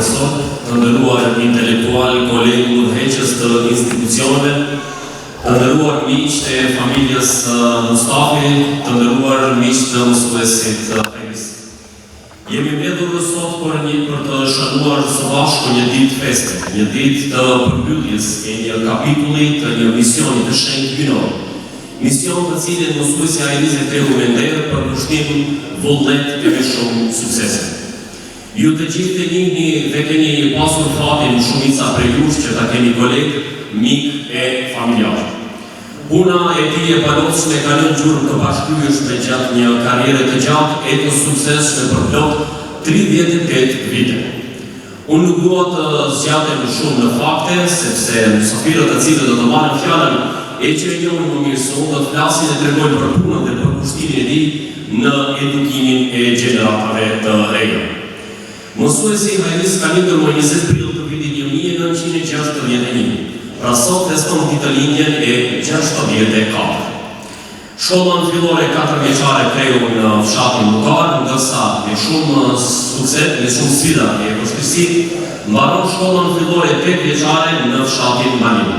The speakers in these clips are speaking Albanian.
profesor, të nderuar intelektual, kolegë udhëheqës të institucioneve, të nderuar miq të familjes Mustafi, të nderuar miq të mësuesit Feris. Jemi mbledhur sot për të shënuar së bashku një ditë feste, një ditë të përmbylljes e një kapitulli të një misioni të shenjtë hyjnor. Mision të cilin mësuesja Elize Tehu Mender për pushtimin vullnet e me shumë suksese. Ju të gjithë të njihni dhe keni pasur fatin shumica prej jush që ta keni kolegë, mik e familjar. Puna e tij e panosshme ka lënë gjurmë të bashkryeshme gjatë një karriere të gjatë e të suksesshme për plot 38 vite. Unë nuk dua të zgjatem shumë në fakte, sepse mysafirët të cilët do të marrin fjalën e që e njohin më mirë se unë, do të flasin e tregojnë për punën dhe për kushtimin e tij në edukimin e gjeneratave të reja. Mësuesi Hajris ka lindur më 20 prill të vitit 1961, pra sot feston ditëlindjen e 64. Shkolla fillore 4 vjeçare kreu në fshatin Bukar, ndërsa me shumë sukses, me shumë sfida e vështirësi, mbaron shkollën fillore 8 vjeçare në fshatin Malin.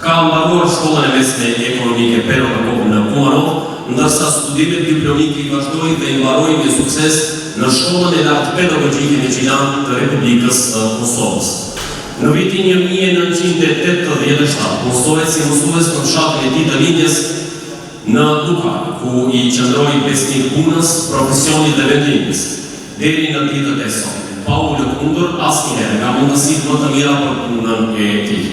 Ka mbaruar shkollën e mesme ekonomike Perokakov në Kumarov, ndërsa studimet diplomike i vazhdoi dhe i mbaroi me sukses në shkollën e lartë pedagogjike Meçilan të Republikës së Kosovës. Në vitin 1987, punësohet si mësues në fshatin e tij të lindjes në Dukar, ku i qëndroi besnik punës, profesionit dhe vendimit, deri në ditët e sotme. Pa u lëkundur asnjëherë nga mundësitë më të mira për punën e tij.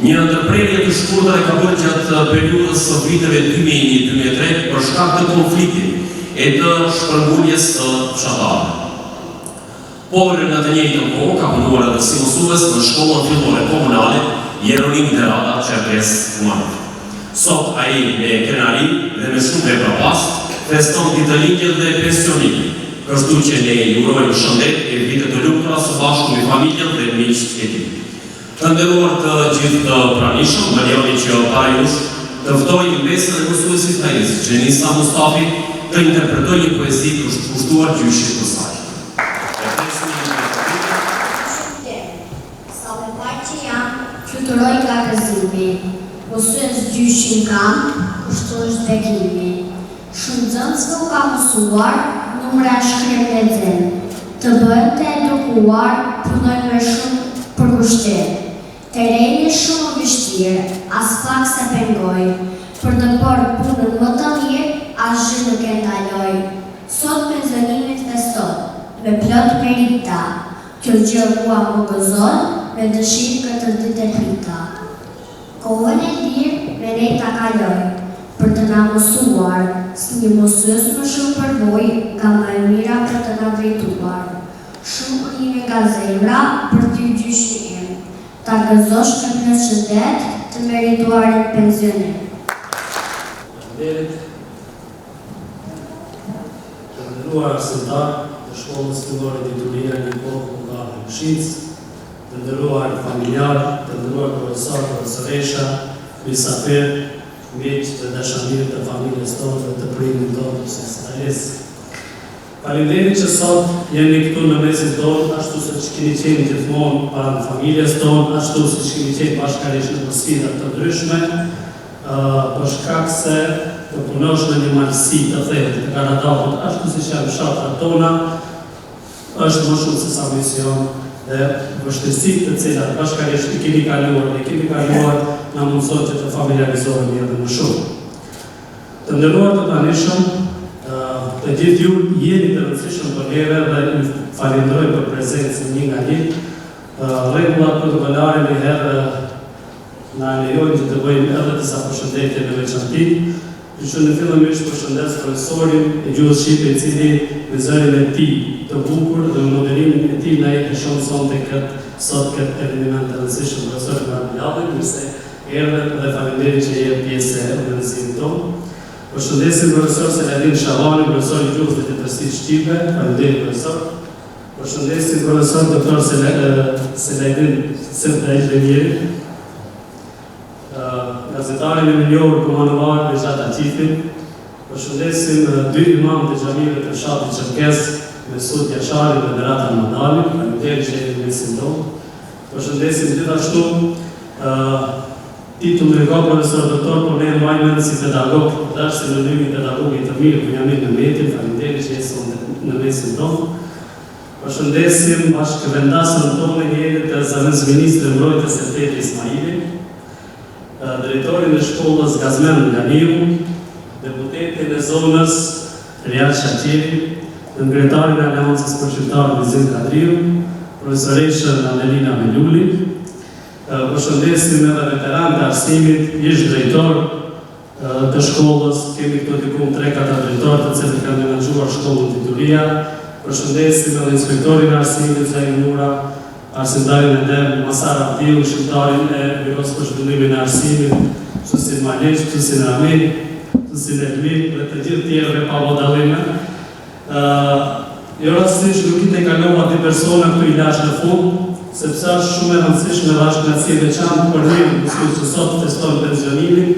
Një ndërprerje të shkurtër ka bërë gjatë periudhës së viteve 2001-2003 për shkak të konfliktit e të shpërnguljes së fshatarëve. Por në të njëjtën kohë ka punuar edhe si mësues në shkollën fillore komunale Jeronim Derada, Çerkes, Kumarov. Sot ai me krenari dhe me shumë vepra pas feston ditëlindjen dhe pensionimin. Kështu që ne i urojmë shëndet e vite të lumtura së bashku me familjen dhe miqtë e tij. Të nderuar të gjithë të pranishëm, më lejoni që para jush të ftoj mbesën e mësuesit Hajris, Xhenisa Mustafi, të interpretojë një poezi të kushtuar gjyshit të saj. Sa me pak që jam, fluturoj nga gëzimi, mësues gjyshin kam, kushtosh bekimi. Shumë nxënësve u ka mësuar, numra shkrim lexim, të bëjmë të edukuar, punoj me shumë për kushtim. Tereni shumë vështirë, as pak se pengoj, për të bërë punën më të mirë, asgjë nuk e ndaloj. Sot me zënimit feston, me plot merita, kjo gjë mua më gëzon, me dëshirë këtë ditë e prita. Kohën e lirë me ne ta kaloj, për të na mësuar, si një mësues më shumë përvoj, nga më e mira për të na drejtuar. Shumë rime nga zemra për ty gjyshi im, ta gëzosh me plot shëndet të merituarit pensionim. Të nderuar arsimtar të shkollës fillore Dituria Nikol Bulgar Mshic, të nderuar familjar, të nderuar profesor, profesoresha, mysafir, miq të dashamirë të familjes tonë dhe të prindit tonë të Hajris. Faleminderit që sot jeni këtu në mesin tonë, ashtu se që keni qenë gjithmonë para në familjes tonë, ashtu se që keni qenë bashkërisht në sfida të ndryshme, për shkak se të punosh në një marrësi të thellë të Karadahut, ashtu si që janë fshatrat tona, është më shumë se sa mision dhe vështirësitë të cilat bashkërisht i keni kaluar na mundson që të familiarizohemi edhe më shumë. Të nderuar të pranishëm, të gjithë ju jeni të rëndësishëm për neve dhe ju falenderoj për prezencën një nga një. Rregullat protokollare një herë na lejojnë që të bëjmë edhe disa përshëndetje në veçanti. Që në fillimisht përshëndes profesorin e gjuhës shqipe, i cili me zërin e tij të bukur dhe modelimin e tij na jep shumë sot këtë eveniment të rëndësishëm profesor Marmiladhi, mirëse erdhët dhe faleminderit që jep pjesë e organizimit tonë. Përshëndesim profesor Seladin Shavani, profesor i gjuhës dhe letërsitë shqipe, faleminderit profesor. Përshëndesim profesor doktor Seladin Sefdajlëmiri, gazetarin e njohur komandovar Bejat Atifin. Përshëndesim dy imam të xhamive të fshatit Çerkes, Mesut Jashari dhe Derata Madali, faleminderit që jeni në mesin tonë. Përshëndesim gjithashtu titullin e ka profesor doktor, por ne mbajmë si pedagog, dashur sinonimi pedagogit të mirë, Bunjamin Mehmeti, faleminderit që jeni në mesin tonë. Përshëndesim bashkëvendasën tonë njëri të zëvendësministrit të mbrojtjes së Shtetit Ismaili, drejtorin e shkollës Gazmen Nganiu, deputetin e zonës Riyad Shaqiri, kryetarin e Aleancës për Shqiptarët Bizin Kadriu, profesoreshën Adelina Meluli. Përshëndesim edhe veteran të arsimit, ish drejtor të shkollës, kemi këto dikum 3-4 drejtor të cilët kanë menaxhuar shkollën titulia. Përshëndesim edhe inspektorin e arsimit Zain Mura, arsimtarin e dem Masar Abdiu, shqiptarin e Byros për zhvillimin e arsimit, Susin Maleq, Susin Rami, Susin Elmi dhe të gjithë tjerëve pa dalime. Jo rastisht nuk i të kalova ati persona këtu i lash në fund, sepse është shumë e rëndësishme dhe është knatësi veçantë për ne mësues që sot festojnë pensionimin,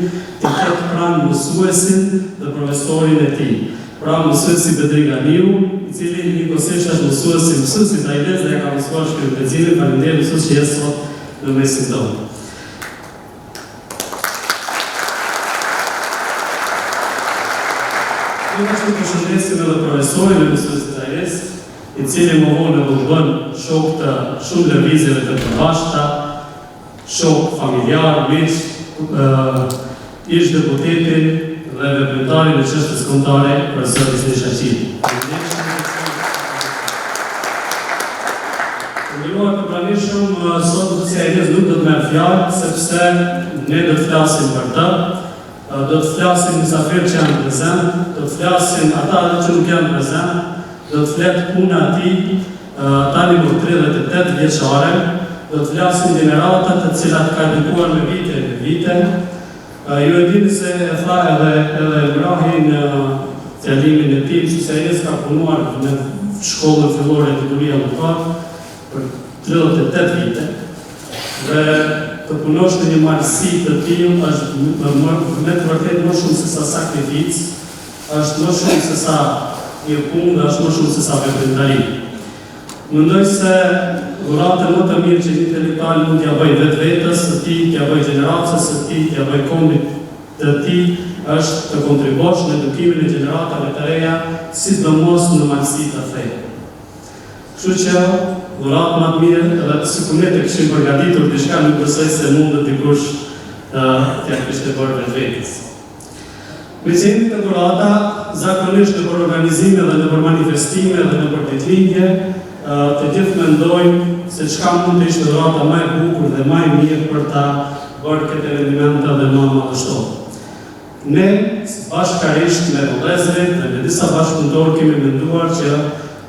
të ketë pranë mësuesin dhe profesorin e tij. Pra mësuesi Bedri Ganiu, i cili njëkohësisht është mësuesi të Ailes dhe ka mësuar shkrimtëzimin. Faleminderit mësues që je sot në mesin tonë. Gjithashtu përshëndesim edhe profesorin e mësuesit të Ailes, i cili më vonë u bën shok të shumë lëvizjeve të përbashkëta, shok familjar, miq, ish deputetin dhe veprimtarin e çështjes kombëtare, profesor Ismail Shaqiri. Nderuar të pranishëm, sot mësuesja e Ailes nuk do të merr fjalë, sepse ne do të flasim për të. Do të flasin mysafirë që janë prezent, do të flasin ata që nuk janë prezent, do të fletë puna ati, tani më 38 vjeçare, do të flasin generatat të cilat ka edukuar me vite. Ju e dini se e tha edhe Ibrahi në fjalimin e tij, që se Ailes ka punuar në shkollën fillore e titulia Lufat për 38 vite. Dhe të punosh në një marrësi të tillë është me të vërtetë më shumë se sa sakrificë, është më shumë se sa një punë dhe është më shumë se sa veprimtari. Mendoj se dhuratën më të mirë që një intelektual mund t'ja bëj vetës së tij, t'ja bëj gjeneratës së tij, t'ja bëj kombit të tij, është të kontribosh në edukimin e gjeneratave të reja, sidomos në marrësi të fejë. Kështu që dhuratë më të mirë, edhe sikur ne të kishim përgatitur diçka, nuk besoj se mundet dikush t'ja kishte bërë vetës. Me qenë të dhurata, zakonisht në për organizime dhe në për manifestime dhe në për ditëlindje, të gjithë mendojnë se çka mund të ishte dhurata më e bukur dhe më e mirë për ta bërë këtë evenimenta dhe më madhështor. Ne, bashkarisht me vëllezërit dhe me disa bashkëpunëtorë kemi menduar që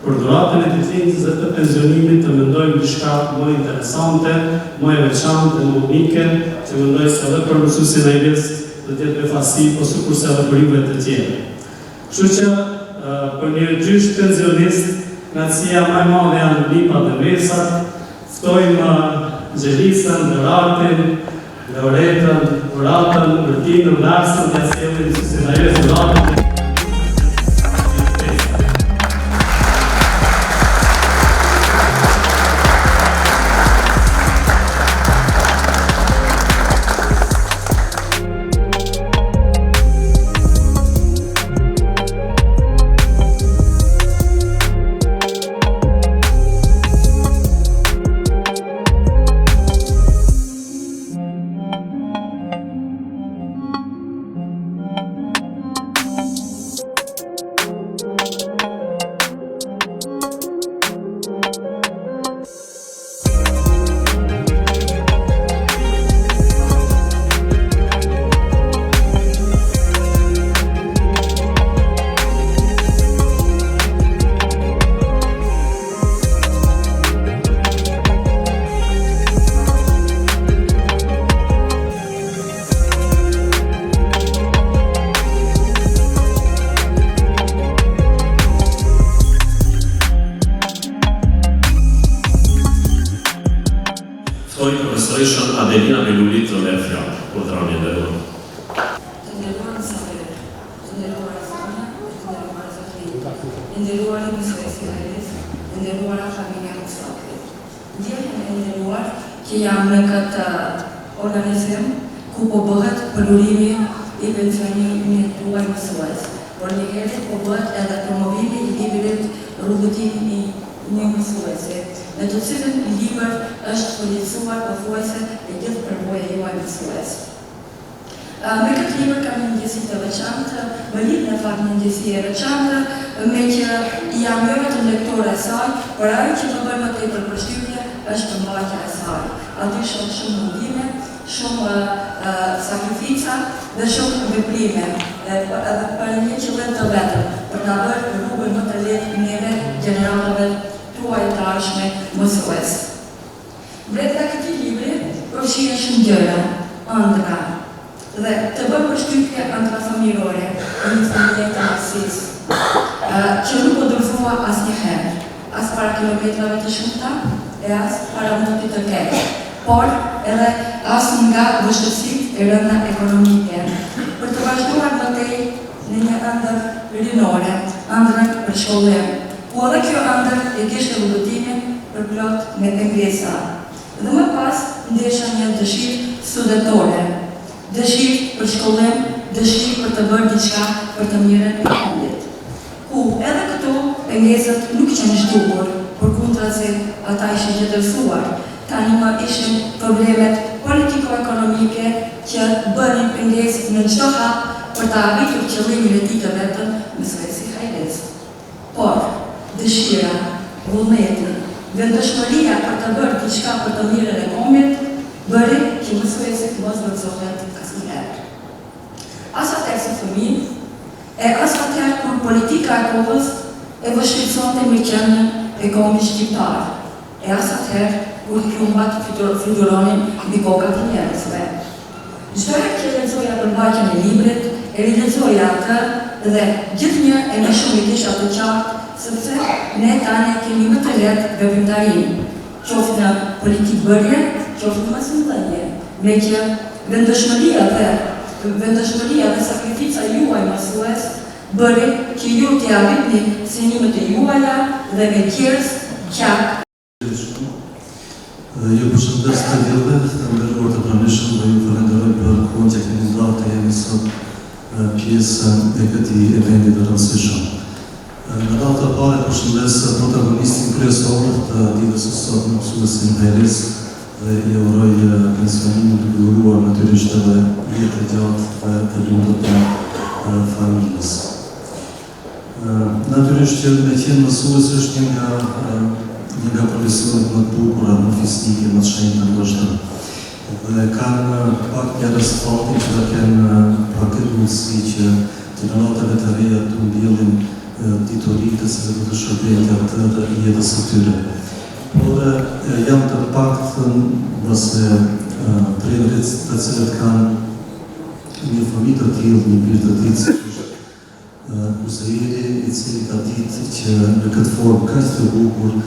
për dhuratën e ditëlindjes dhe të pensionimit të mendojmë diçka më interesante, më e veçantë dhe më unike, që mendoj se edhe për mësuesin e Ailes do të jetë befasi, po sikurse edhe për juve të tjerë. Kështu që për një gjysh pensionist, knatësia më e madhe janë lipat dhe mesat, ftojmë Gjelisën, Doratin, Lauretën, Uratën, Urtinën, Larsën, të sjellin mësuesin e Ailes Uratën. Profesoreshën Adelina Meluli të merr fjalë, kur të rani nderuar. Të nderuar mësues, të nderuar zonë, të nderuar zotëri, nderuar mësues e Ailes, të nderuara familja Mustafi. Ndjehem e nderuar që jam në këtë organizim ku po bëhet përdorimi i pensionimit tuaj mësues, por njëherë po bëhet edhe promovimi i librit Rrugëtimi i një mësuesi, në të cilën libër është përjetësuar pothuajse e gjithë përvoja juaj mësues. Me këtë libër kam një ndjesi të veçantë, më lidh në fakt një ndjesi e veçantë, me që jam jo vetëm lektore e saj, por ajo që më bën më tepër përshtypje është mbajtja e saj. Aty shoh shumë mundime, shumë sakrifica dhe shumë veprime, edhe për një qëllim të vetëm, për ta bërë rrugën më të lehtë neve gjeneratave tuaj të ardhshme mësues. Brenda këtij libri përfshihen shumë gjëra, ëndra, dhe të bën përshtypje ëndra familjore në një familje të Marsisë, që nuk u dërfua asnjëherë, as para kilometrave të shumta, e as para mundit të keq, por edhe as nga vështirësitë e rënda ekonomike, për të vazhduar më tej në një ëndër rinore, ëndrën për shkollim, ku edhe kjo ëndër e kishte rrugëtimin për plot me pengesa. Dhe më pas ndesha një dëshirë studentore, dëshirë për shkollim, dëshirë për të bërë diçka për të mirën e fundit. Ku edhe këtu pengesat nuk qenë zhdukur, përkundrazi ata ishin gjëtërsuar. Tani më ishin problemet politiko-ekonomike që bënin pengesë në çdo hap për të arritur qëllimin e tij të vetëm, mësuesi hajrez. Por dëshira, vullneti, vendëshmëria për të bërë diçka për të mirën e kombit, bëri që mësuesi mos vërzohet asnjëherë. As atëherë si fëmijë, e as atëherë kur politika e kohës e vështirësonte mirëqenien e kombit shqiptar, e as atëherë kur plumbat fluturonin mbi kokat e njerëzve. Çdo herë që lexoja përmbajtjen e librit, e rilexoja atë dhe gjithnjë e më shumë i kisha të qartë, sepse ne tani kemi më të lehtë veprimtarinë, qoftë në politikë bërje, qoftë në mësimdhënie, me që vendëshmëria dhe sakrifica juaj mësues bëri që ju t'i arritni synimet e juaja dhe me tjerës qak. Ju përshëndes të gjithëve, të nderuar të pranishëm dhe ju falenderoj për kohën që keni ndarë të jeni sot pjesë e këtij eventi të rëndësishëm. Në radhë të parë përshëndes protagonistin kryesor të ditës së sotme, mësuesin Hajrez, dhe i uroj pensionimin të duhuruar natyrisht edhe jetë e gjatë dhe të lumtur të familjes. Natyrisht që me qenë mësues është një nga profesionet më të bukura, më fisnike, më të shenjta ndoshta. Dhe kanë pak një restauranti që da kenë pak këtë mundësi që gjeneratave të reja të mbjellin ditoritës dhe të shërbejnë atë dhe jetës së tyre. Por jam të paktën nëse prindrit të cilët kanë një fëmijë të tillë, një birë të tillë si Uzairi, i cili ka ditë që në këtë formë kaq të bukur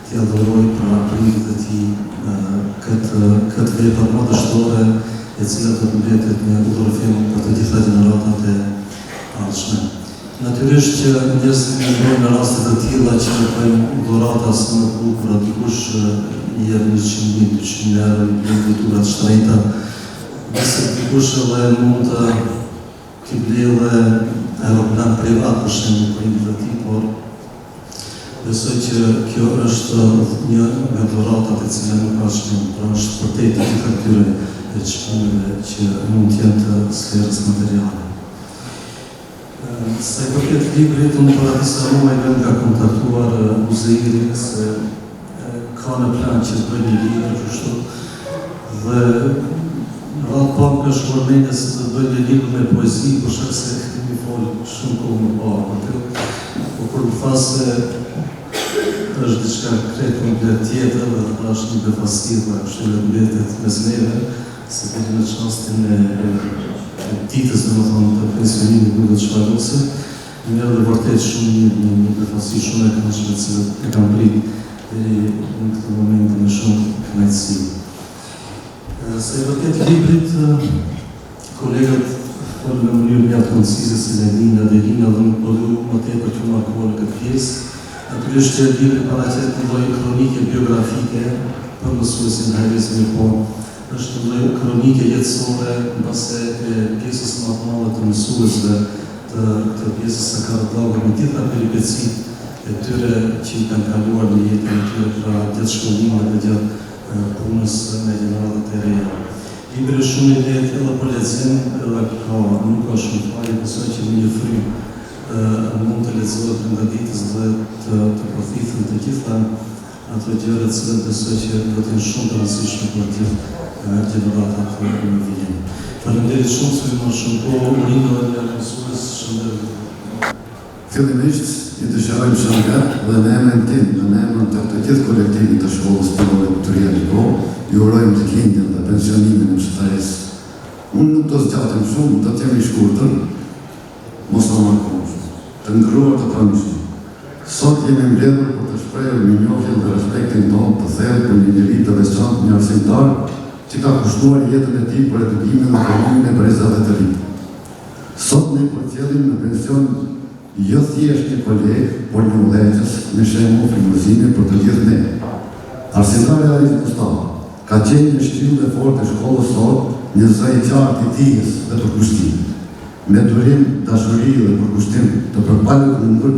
t'i adhuroj për prindrit e tij këtë vepër madhështore e cila do të mbetet një udhërfim për të gjitha gjeneratat e ardhshme. Natyrisht që njerëzit mendojnë në raste të tilla që bëjnë dhurata sa më të bukura, dikush i jep 100.000, 200 euro, i blen vetura të shtrenjta, nëse dikush edhe mund t'i blejë aeroplan privat për shembull prindrit e tij, por besoj që kjo është një nga dhuratat e cila nuk ka shpërndarje, pra është vërtet e gjitha këtyre e çmimeve që mund të jenë të sferës materiale. Sa i përket librit, unë para disa muaj nga kontaktuar Uzairin se ka në plan që të bëjë një libër kështu dhe radhë pak ka shkuar mendja se të bëjë një libër me poezi, për shkak se kemi folur shumë kohë më parë për këtë. Po kur më tha se është diçka krejt komplet tjetër dhe ata është një befastir dhe kështu le mbetet mes neve, se kemi në çastin e ditës domethënë të pensionimit nuk do të shfaqose. Më dhe vërtet shumë një befastir shumë e këndshme që e kam prit deri në këtë moment me shumë kënaqësi. Sa i përket librit, kolegat folën në mënyrë mjaft koncise si Lina dhe Lina dhe nuk po du më tepër që markohen në këtë pjesë. Natyrisht që libri paraqet një lloj kronike biografike për mësuesin Hajrizmi, po është një lloj kronike jetësore mbase e pjesës më të madhe të mësuesve të pjesës së Karadllavut me gjitha peripecitë e tyre që i kanë kaluar në jetën e tyre pra gjatë shkollimit dhe gjatë punës me gjeneratat e reja. Libri është shumë i lehtë edhe për lexim, edhe nuk ka shumë fare, besoj që në një frymë mund të lexohet nga ditës dhe të përfitën të gjitha ato gjëra të cilat besoj që do të jenë shumë të rëndësishme për gjithë gjeneratat e vijim. Faleminderit shumë se më shumë kohë, unë dhe mësues shëndet. Fillimisht i dëshirojmë shëndet dhe në emrin tim, në emrin të gjithë kolektivit të shkollës Fillore Kuturia Liko, ju urojmë të lindjen dhe pensionimin e mësitarisë. Unë nuk do zgjatem shumë, do të jemi shkurtër, mos të markohem shumë, të ngëruar të pranishëm. Sot jemi mbledhur për të shprehur mirënjohjen dhe respektin tonë të thellë për një njeri të veçantë, një arsimtar që ka kushtuar jetën e tij për edukimin dhe formimin e brezave të ri. Sot ne përcjellim në pension jo thjesht një koleg, por një udhëheqës me shembull frymëzimi për të gjithë ne. Arsimtari Ariz Mustafa ka qenë një shtyllë dhe fortë e shkollës sot, një zë i qartë i tijës dhe përkushtim. Me durim, dashuri dhe përkushtim të përpallur kundër,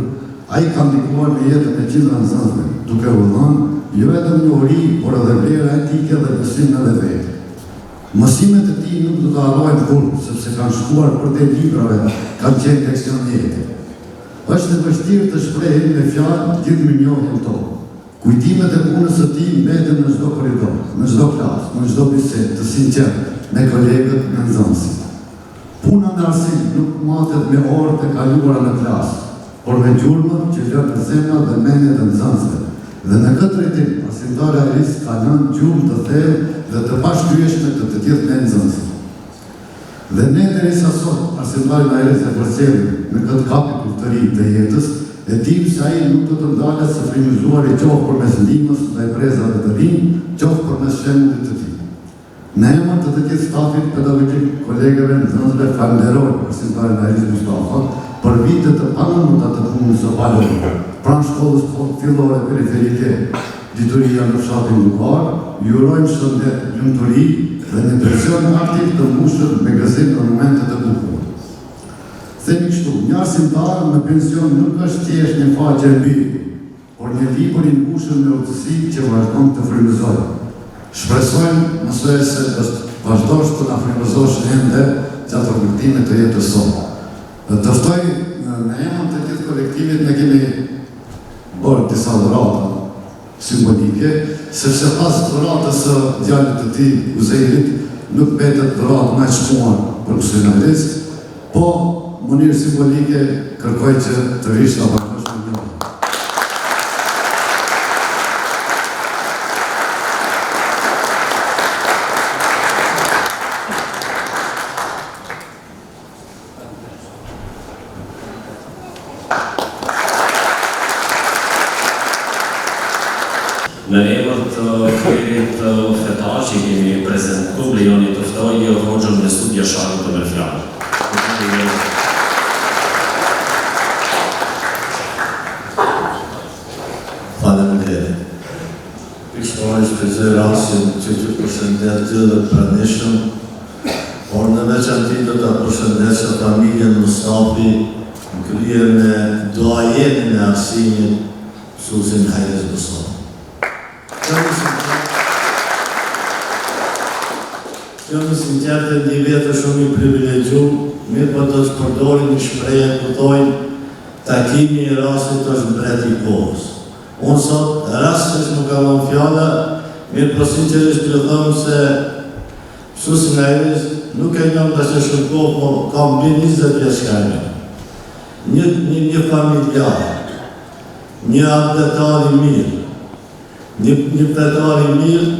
ai ka ndikuar në jetën e gjithë nxënësve, duke u dhënë jo vetëm njohuri, por edhe vlera etike dhe besim në vetë. Mësimet e tij nuk do të harrohen kurrë, sepse kanë shkuar përtej librave, kanë qenë leksion jete. Është e vështirë të shprehim me fjalë gjithë mirënjohjen tonë. Kujtimet e punës së tij mbeten në çdo korridor, në çdo klasë, në çdo bisedë të sinqertë me kolegët, me nxënësit. Puna në arsim nuk matet me orët e kaluara në klasë, por me gjurmët që lën në zemra dhe mendjet e nxënësve. Dhe në këtë drejtim, arsimtari Ariz ka lënë gjurmë të thellë dhe të pashlyeshme të gjithë ne nxënësit. Dhe ne derisa sot arsimtari Ariz e përcjellim në këtë kapitull të ri të jetës, e dim se ai nuk do të ndalet së frymëzuar i qoftë përmes ndihmës ndaj brezave të rinj, qoftë përmes shembullit të tij. Në emër të gjithë stafit pedagogjik, kolegëve, nxënësve, falenderoj arsimtarin Ariz Mustafa për vitet të panëmuta të punës së palore, pranë shkollës fillore periferike, dituria në fshatin Lukar, ju urojmë shëndet, lumturi dhe një pension aktiv të mbushur me gëzim në momente të bukura. Themi kështu, një arsimtar në pension nuk është thjesht një faqe e mbi, por një libër i mbushur me urtësi që vazhdon të frymëzojë. Shpresojmë mësuese vazhdosh të na frymëzosh ende gjatë rrugëtimit të jetës sot. Të ftoj në emër të gjithë kolektivit ne kemi bërë disa dhurata simbolike, sepse pas dhuratës së djalit të tij Uzeirit nuk mbetet dhuratë më e çmuar për mësuesin Ariz, po në mënyrë simbolike kërkoj që të rish të bashkosh me një. Në emër të kryerit fetar që kemi prezentuar, lejoni të ftoj Hoxhën Mesut Jasharin të merr fjalën. Faleminderit. Shkoj shpesoj rastin që të përshëndet ty dhe pranishëm, por në veçanti do të përshëndesë familjen Mustafi në kryer me doajenin e arsimit mësuesin Hajriz Mustafa. Kjo në sinqertë një vetë shumë i privilegjuar, mirë po të shpërdorin një shprehje kuptojnë takimi i rastit është mbret i kohës. Unë sot rastisht nuk kam fjala, mirë po sinqerisht të them se mësuesin Hajriz nuk e njoh tash shumë kohë, po kam mbi 20 vjeç kanë. Një familjar, një abdetar i mirë, një fetar i mirë,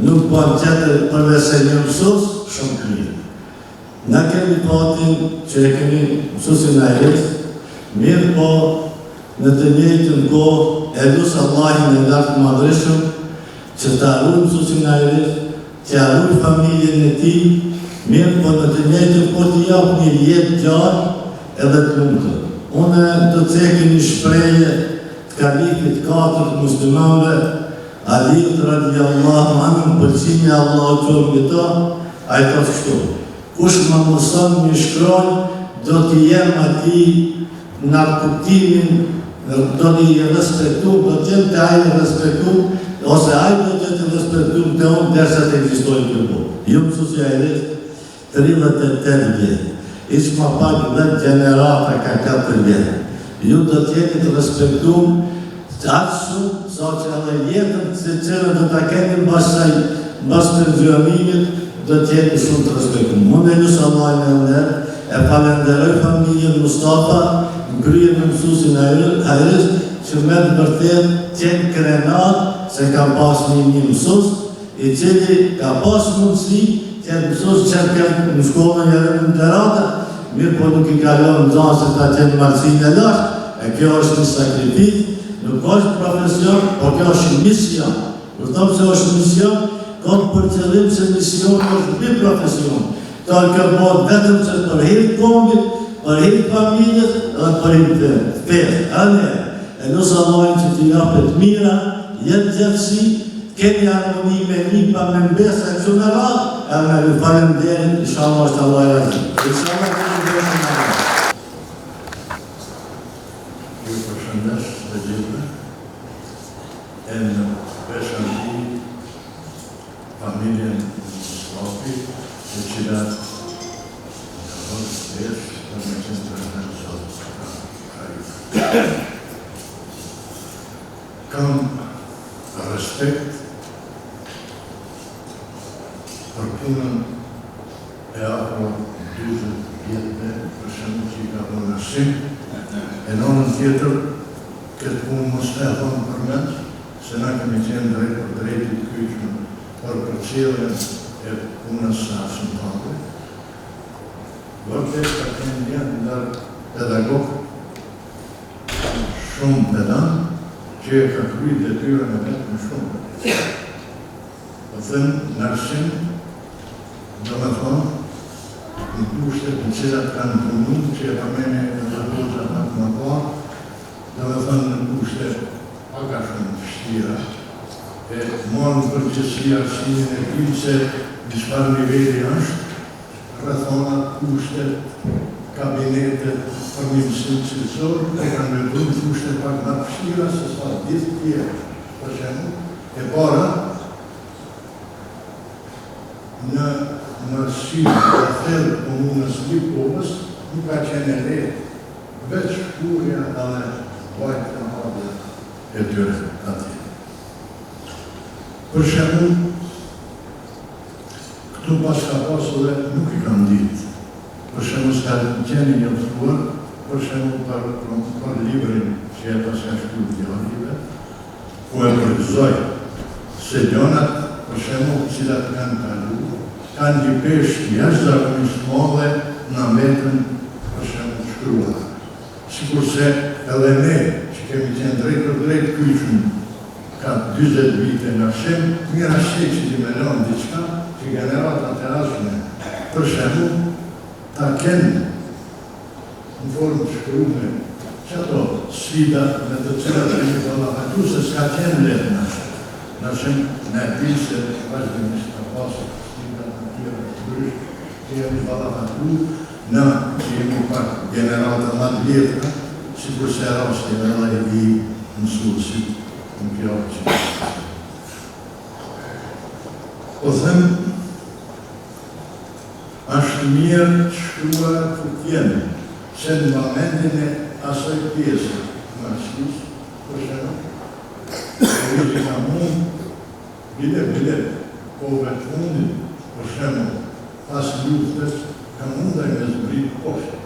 nuk ban tjetër përveç se një mësues shumë të mirë. Na kemi patin që e kemi mësuesin Hajriz, mirë po në të njëjtën kohë e lusë Allahin e lartë madhreshëm që të arruj mësuesin Hajriz, që arruj familjen e tij, mirë po në të njëjtën kohë të jap një jetë gjatë edhe të lumtur. Unë do të cekë një shprehje të kalifit 4 muslimanve, Aliut radiallahu anhu, pëlqimi Allahu qoftë mbi ta, ai thotë kështu: kush më mëson një shkronjë, do t'i jem atij në kuptimin, do t'i respektuar, do të jetë ai respektuar, ose ai do të jetë respektuar te unë derisa të ekzistojë kjo botë. Ju socialist 38 vjet. Ish më pak 10 gjenerata ka 4 vjet. Ju do të jeni të respektuar atë shumë, sa që edhe jetën se cilën do ta keni mbas pensionimit, do të jeni shumë të respektuar. Unë e lusë Allah e falenderoj familjen Mustafa, në krye në mësusin Ajrës, që me të vërtet qenë krenat se ka pas një mësus, i cili ka pas mundësi që mësus që në shkollën e në Terata, mirë po nuk i kalon në zanë se ta qenë marësin e lashtë, e kjo është një sakrifit, nuk është profesion, por kjo është mision. Kur thëmë se është mision, ka për qëllim se mision është një profesion. Ta kjo bëhet vetëm se për hirtë kombit, për hirtë familjes dhe për hirtë fesë. E nësë Allahin që t'i japet mira, jetë gjërësi, keni harmoni me një pa me mbesa e kështu në radhë, e me ju falenderit, inshallah është Allah e razim. Inshallah të një besë në radhë. Ju përshëndes të gjithë, e në veçanti familjen Mustafi, e cilat në vërë të jesh për me qenë të rëndë sot. Kam respekt për punën e afro 20 vjetëve, për shembull që i ka bërë nërsim, e nonën tjetër, këtë punë mos e thonë për mes, se na kemi qenë drejt për drejtit kyçme për përcjelljen e punës së asëmtare. Vërtet ka qenë një ndër pedagog shumë pedant, që e ka kryer detyrën e vetë në shumë. Po them nërsim, do me thonë, në kushtet në cilat kanë punu, që e përmene në të dozat atë më parë, do me thonë në kushtet paka shumë vështira, e morë në përgjësia arsimin e tim se në çfarë niveli është, rrethonat, kushtet, kabinetet, për një mësim cilësor, e kanë vendru në kushtet pak më vështira se sa ditë tjerë. Për shembull, e para, në mërësi të thellë komunës Lipovës, nuk ka qenë e lehtë, veç shkurja edhe vajtë në hadhe e tyre atje. Për shembull, këtu pas ka pasur dhe nuk i kam ditë. Për shembull, s'ka qenë njoftuar, për shembull për librin që e pas ka shkruar djalive, ku e përgëzoj se gjonat, për shembull, cilat kanë kalu, kanë një peshë jashtëzakonisht madhe në metën, për shembull, shkruar. Sikurse edhe ne, që kemi qenë drejt për drejt kyçëm, ka 20 vite në shem, mira shqe që t'i melon diçka, që generatat e ashme, për shembull, ta kenë në formë shkrume, që ato sfida me të cilat e një ballafaqu se s'ka qenë lehtë në shem. Në shem në di se vazhdimisht ka pasur sfida në tjera të ndryshme, që jemi ballafaqu në që jemi pak generata më të vjetra, sikurse rasti edhe i mësuesit në kjo që. Po them, është mirë të shkruar të tjenë, se në momentin e asoj pjesë në mësisë, për shembull, që ka mund, bile, kove të fundit, për shembull, pas luftës, ka mundaj me zbrit poshtë.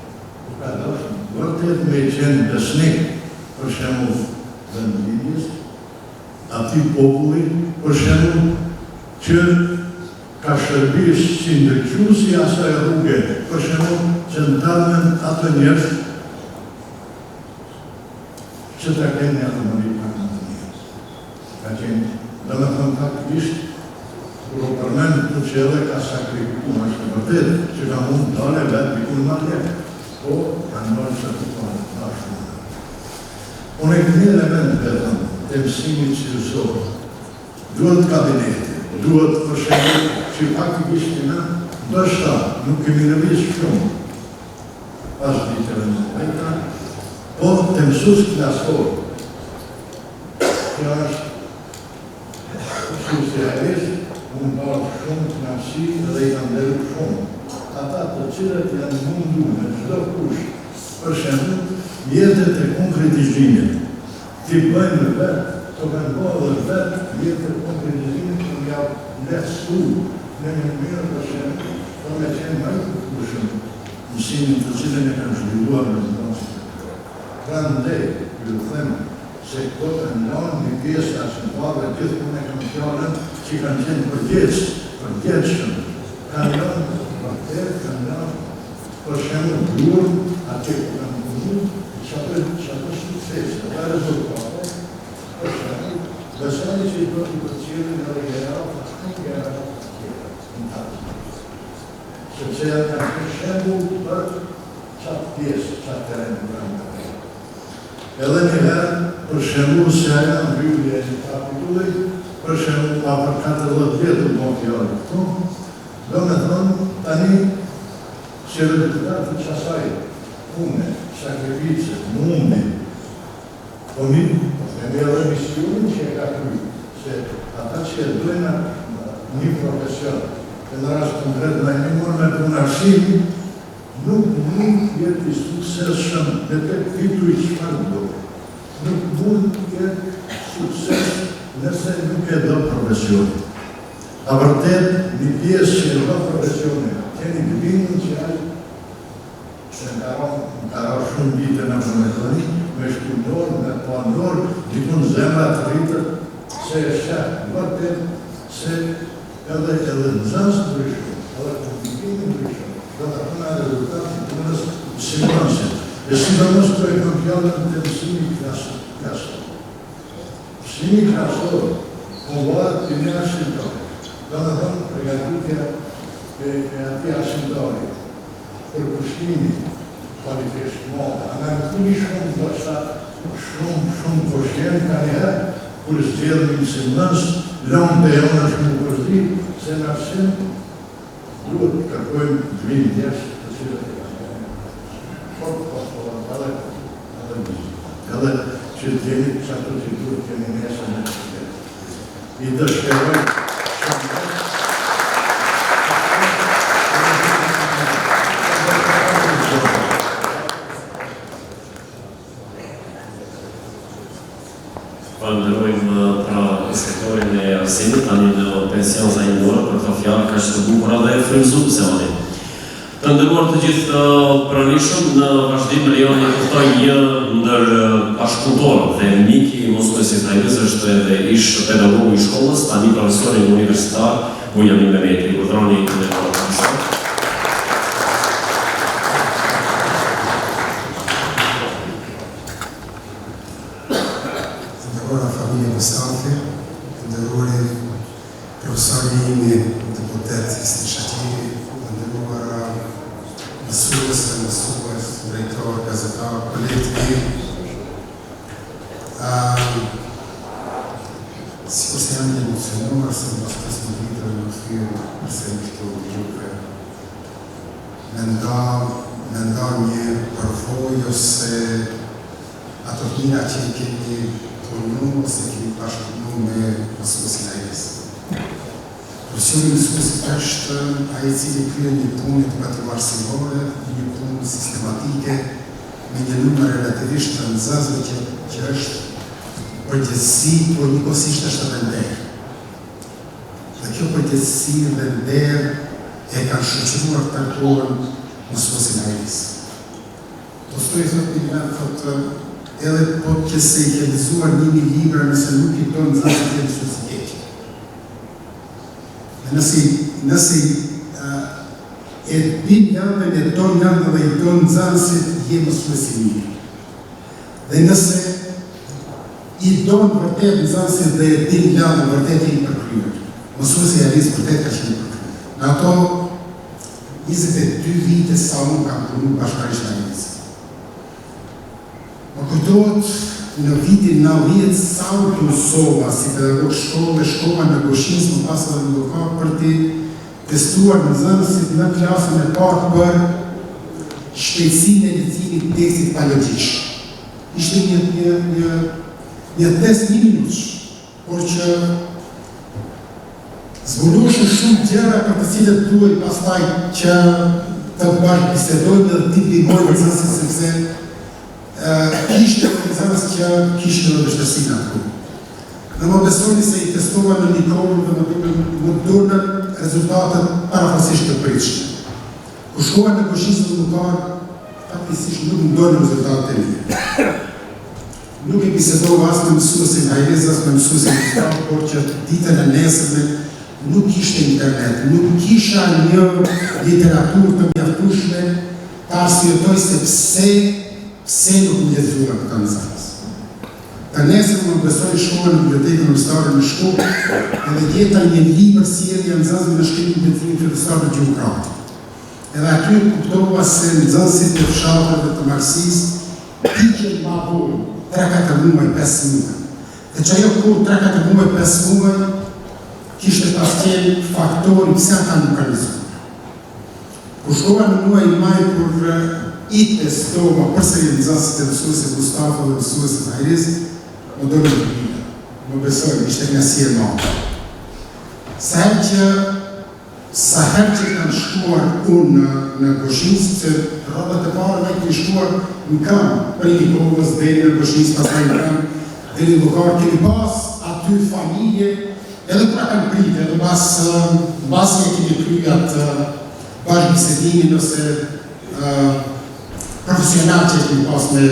Po ka dashur vërtet me qenë besnik, për shembull, vendlinjes, atij populli, për shembull, që ka shërbis si ndërgjuesi asaj rruge, për shembull, që ndalën ato njerëz që ta kenë një harmoni pak më të mirë. Ka qenë, domethënë faktikisht, kur o përmend të që edhe ka sakrifikuar, është vërtet që ka mund dalë vetë dikun më lehtë, po kanë dalë që të parë dashur. Unë e këmi element vetëm të mësimit që zërë. Duhet kabineti, duhet përshëndet që faktikisht në ndoshta nuk kemi rëvish shumë pas ditëve në vejta, po të mësus klasor. Kjo është mësus e ajes, unë barë shumë të nësi dhe i kanë deru shumë. Ata të cilët janë mundu me çdo kush, për shembull, mjetet e konkretizimit. Ti bëjmë në vetë, të kanë bëhë dhe vetë, mjetet e konkretizimit që më javë lehtësu në një mirë për shembull, për me qenë më të kushëm, mësimin të cilën e kanë zhvilluar në nësë. Prandaj, ju them se këto e nënë një pjesë asimtare, gjithë punë e kanë fjallën që kanë qenë përgjegjshëm, kanë nënë kanë nënë për shemë durë, atë ku kanë mundu, që ato sukses, dhe rezultate, për shemë, besani që i do të përcjellin edhe generat, në tatë. Sepse janë kanë për shemë për qatë pjesë, qatë terenë në kanë. Edhe njëherë, për shemë se aja në Biblia e kapitullit, për shemë pa për 40 vjetë në fjallë këtu, do me thonë, tani, që rezultatë të qasaj, pune, sakrificët, mundi, po mi edhe misionin që e ka kry, se ata që e dojnë një profesion, e në rast konkret në një mërë me punarësimi, nuk mund jetë i sukseshëm me të fitu i qëmarë dojë. Nuk mund jetë sukses nëse nuk e do profesionin. A vërtet, një pjesë që e do profesionin, keni gëbinin që ajë që në karo shumë vite në përmetoni, me shkullor, me planor, dikun zemra të rritët, se e shakë, vërtet, se edhe nëzëns të rishëm, edhe publikimin të rishëm, dhe të përna rezultatë të përnës simonësit. E si dhe mësë të e këmpjallën të mësimi klasor. Mësimi klasor, konvolat të një ashtë do në thonë pregatitja e ati asimtori, për pushtimi, kvalifishtimot, a në këmi shumë do shumë përshjenë ka njëherë, kur s'gjellë një simnës, lëmë për jonë është më përzi, se në arsim, duhet të kërkojmë të vinë njështë të cilët e ka. Fort postulat, edhe që të jemi që ato që duhet të jemi njësë në qëtë. I dëshkeroj Falenderojmë pra sektorin e arsimit, tani në pension zajndore për të fjallë ka që të bukura dhe frymëzuese oni. Të nderuar të gjithë pranishëm, në vazhdim lejoni të ftoj një ndër bashkëpunëtorët dhe miki i mësuesit Ajvis është edhe ish pedagogu i shkollës, tani profesorin universitar Bunjamin Mehmeti. Urdhroni në profesor. Staffi, ndërruari profesori imi, deputet istiqativi, ndërruar mësues, drejtor, gazetar, kolegë të mirë. Sikur se jam emocionuar se në pas një vitër në thyrë përse në këto gjupe. Me nda një përvojë se ato të mira që i kemi përnu ose kemi bashkëpunu me mësuesin Ajvis. Profesioni mësuesit është ai i cili kryen një punë edukative arsimore, një punë sistematike, me një numër relativisht të nxënësve që është përgjegjësi, por njëkohësisht është edhe nder. Dhe kjo përgjegjësi dhe nder e kanë shoqëruar të aktuarën mësuesin Ajvis. Tolstoi thotë edhe po që se i realizuar 1000 libra nëse nuk i tonë nxënësit e mësuesit keq. Nëse e din javën e tonë javën dhe i tonë nxënësit, je mësuesi mirë. Dhe nëse i donë vërtet nxënësit dhe e din javën vërtet i përkryer. Mësuesi Ajvis vërtet ka qenë përkryer. Në ato 22 vite sa unë kam punu bashkërisht Ajvis. Më kujtohet në vitin 90 sa u Kosova, si pedagog shkolle, shkova në Goshinsë, më pas edhe në Lokar për të testuar nxënësit në klasën e parë për shpejtësinë e leximit të tekstit paleologjik. Ishte një test 1 minutësh, por që zbulueshën shumë gjëra për të cilët duhet pastaj që të bashkëbisedojmë dhe të ndihmojmë nxënësit sepse kishte nxënës që kishte në vështirësinë aty. Dhe më besoni se i testova në Nikolën dhe më dorën rezultatet parafasisht të pritshme. Kur shkova në Goshinsë dhe Lokar, faktikisht nuk më dorën rezultatet e mia. Nuk e bisedova as me mësuesin Hajrez, as me mësuesin Mustafa, por që ditën e nesërme nuk kishte internet, nuk kisha një literaturë të mjaftueshme ta arsyetoj se pse nuk më lexuara këta nxënës. Të nesër më besoj shkova në bibliotekën universitare në Shkup edhe gjeta një libër sjellje nxënësve në shkrimin e leximin fillestar të gjuhëkraut. Edhe aty kuptova se nxënësit e fshatrave të Marksisë piqen ma vonë 3-4 muaj, 5 muaj. Dhe që ajo kur 3-4 muaj, 5 muaj, kishte pas qenë faktori pse ata nuk kanë lexuar. Kur shkova në muaj maj kur i testova përsëri nxënësit e mësuesit Mustafa dhe mësuesit Hajrez, më dorën të bida. Më besoj, ishte një si e madhe. Sa herë që kanë shkuar unë në Goshinsë, se rrobat e para me kemi shkuar në kam, për i Nikolës, deri në Goshinsë, pastaj në kam, deri në Lokar, kemi pas aty familje, edhe pra kanë pritë, edhe basë kemi kryat bashkëbisedimin ose profesional që kemi pas me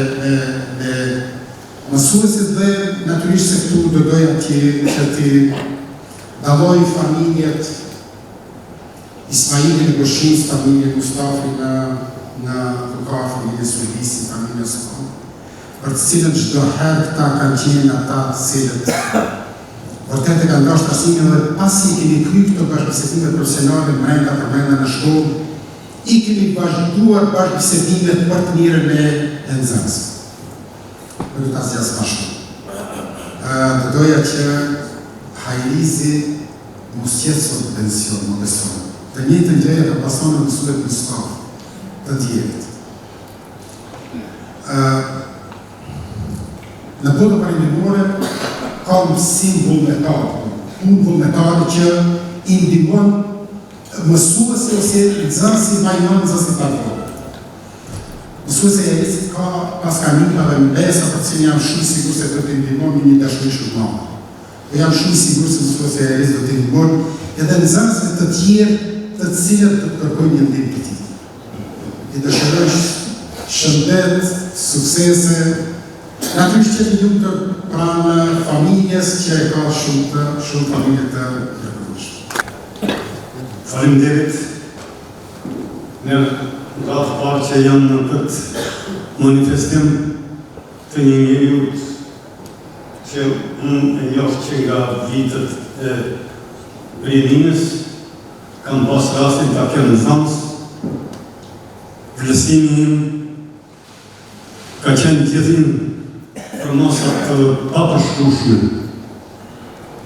mësuesit dhe natyrisht se këtu do doja që ti dalloj familjet Ismailin e Goshinsë, familjen Mustafi në Lokar, familjen Suedisi, familjen Sokon, për të cilët çdo herë këta kanë qenë ata të cilët vërtet e kanë dashur arsimin dhe pasi kemi kryer këto bashkëbisedime profesionale brenda në shkollë, i kemi vazhduar bashkëbisedimet për të mirën e nxënësve. Për të asnjë më shumë. Të doja që Hajrizi mos jetë sot pension, më besoj. Të njëjtën gjë ka pasur në mësuesit Mustafa, të tjerët. Në botën perëndimore ka mësim vullnetar, vullnetar që i ndihmon mësuesi ose nxënësi major nxënësi padror. Mësuesi e Hajrezit ka pas kanita dhe mbesa për cilën jam shumë i sigurt se do të ndihmon me një dashuri shumë të madhe. Po jam shumë i sigurt se mësuesi e Hajrezit do të ndihmon edhe nxënësve të tjerë të cilët të kërkojnë një ndihmë të tij. I dëshiroj shëndet, suksese, natyrisht që një të pranë familjes që e ka shumë familje të nërkëmëshme. Faleminderit. Në gratë parë që janë në këtë manifestim të një njeriut që unë e njoh që nga vitet e rininës, kam pas rastin të kemë në thamës, vlesimi im ka qenë gjithin për masat të papërshkushme,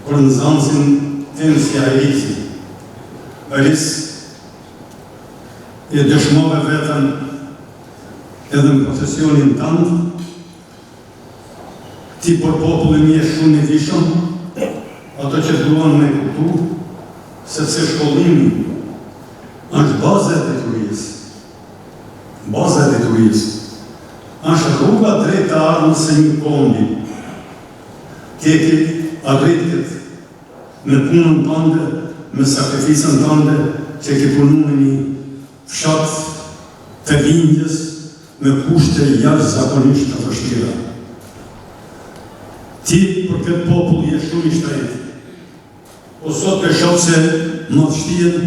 për në zanësin tim si Hajrizi. Hajriz e dëshmove vetën edhe në profesionin tëndë, ti për popullin një shumë i vishëm, ato që duan me kuptu, sepse shkollimi është baza e detyrisë. Baza e detyrisë është rruga drejt të ardhmës së një kombi. Ti arritet me punën tënde, me sakrificën tënde, që ke punu me një fshat të lindjes me kushte jashtëzakonisht të vështira. Ti për këtë popull je shumë i shtrenjtë. Po sot për shoh se madhështien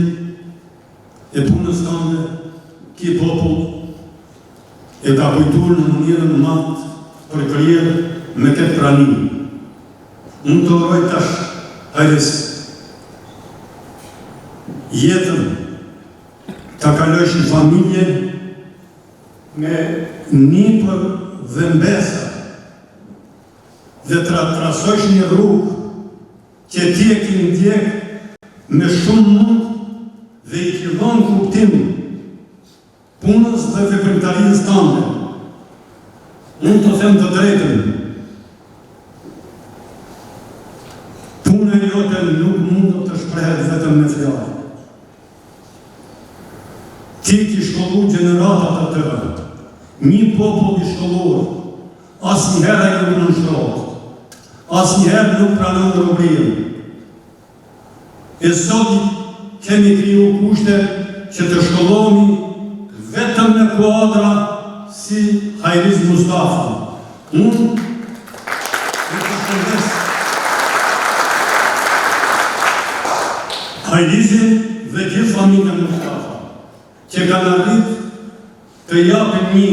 e punës tënde, ki popull e ka kujtuar në mënyrën më madh për kryer me këtë pranim. Unë të uroj tash Hajrez jetën ta kalosh në familje me nipër dhe mbesa dhe të trasojsh një rrugë që ti e ki ndjek me shumë mund dhe i ki dhënë kuptim punës dhe veprimtarisë tënde. Unë të them të drejtën, puna jote nuk mund të shprehet vetëm me fjalë. Ti ki shkollu gjeneratat të tëra, një popull i shkolluar, asnjëherë ai nuk nënshtrohet, asnjëherë nuk pranon robërinë. E sot kemi kriju kushte që të shkollohemi vetëm në kuadra si Hajriz Mustafa. Unë e të shkëndes Hajrizin dhe gjithë familjen Mustafa, që kanë arrit të japin një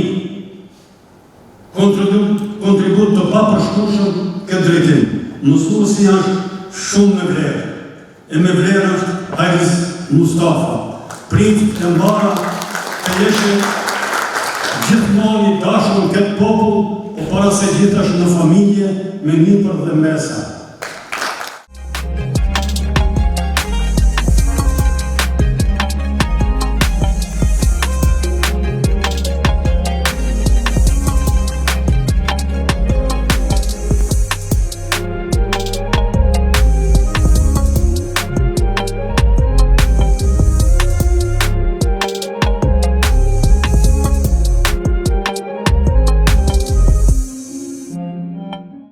kontribut të papërshkueshëm këtë drejtim. Mësuesi është shumë me vlerë, e me vlerë është Hajriz Mustafa, prind e mbara të jeshe gjithmonë i dashur këtë popull, o para se gjithashtu në familje me nipër dhe mesa.